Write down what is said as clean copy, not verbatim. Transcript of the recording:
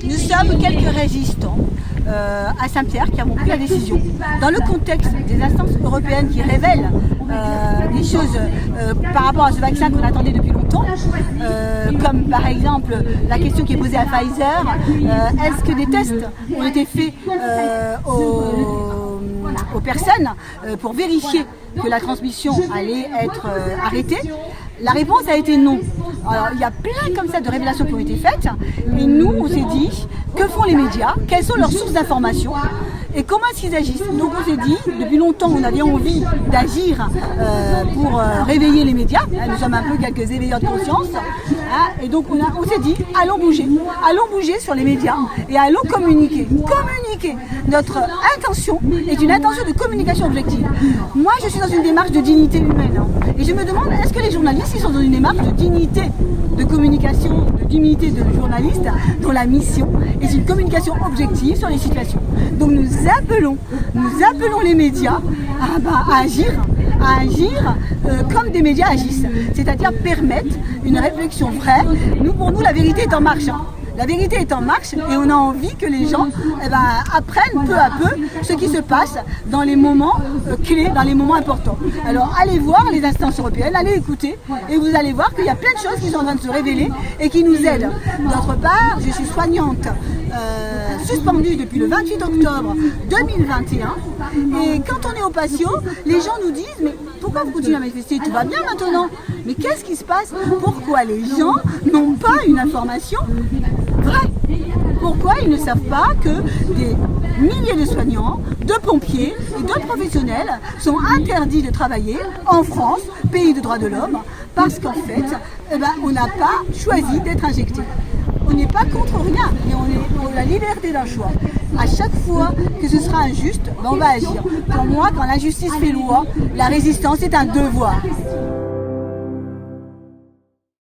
Nous sommes quelques résistants à Saint-Pierre qui avons pris la décision, dans le contexte des instances européennes qui révèlent des choses par rapport à ce vaccin qu'on attendait depuis longtemps, comme par exemple la question qui est posée à Pfizer, est-ce que des tests ont été faits aux personnes pour vérifier que la transmission allait être arrêtée? La réponse a été non. Alors, il y a plein comme ça de révélations qui ont été faites et nous on s'est dit, que font les médias? Quelles sont leurs sources d'information? Et comment est-ce qu'ils agissent? Donc on s'est dit, depuis longtemps on avait envie d'agir pour réveiller les médias, nous sommes un peu quelques éveilleurs de conscience, et donc on s'est dit, allons bouger sur les médias et allons communiquer. Notre intention est une intention de communication objective. Moi je suis dans une démarche de dignité humaine, et je me demande, est-ce que les journalistes ils sont dans une démarche de dignité de communication, de dignité de journaliste, dont la mission est une communication objective sur les situations. Donc nous appelons les médias à agir comme des médias agissent, c'est-à-dire permettre une réflexion vraie. Pour nous, la vérité est en marche. La vérité est en marche et on a envie que les gens apprennent peu à peu ce qui se passe dans les moments clés, dans les moments importants. Alors allez voir les instances européennes, allez écouter et vous allez voir qu'il y a plein de choses qui sont en train de se révéler et qui nous aident. D'autre part, je suis soignante suspendue depuis le 28 octobre 2021 et quand on est au patio, les gens nous disent mais pourquoi vous continuez à manifester? Tout va bien maintenant. Mais qu'est-ce qui se passe? Pourquoi les gens n'ont pas une information vraie? Pourquoi ils ne savent pas que des milliers de soignants, de pompiers et d'autres professionnels sont interdits de travailler en France, pays de droits de l'homme, parce qu'en fait, on n'a pas choisi d'être injecté. On n'est pas contre rien, mais on est pour la liberté d'un choix. À chaque fois que ce sera injuste, on va agir. Pour moi, quand l'injustice fait loi, la résistance est un devoir.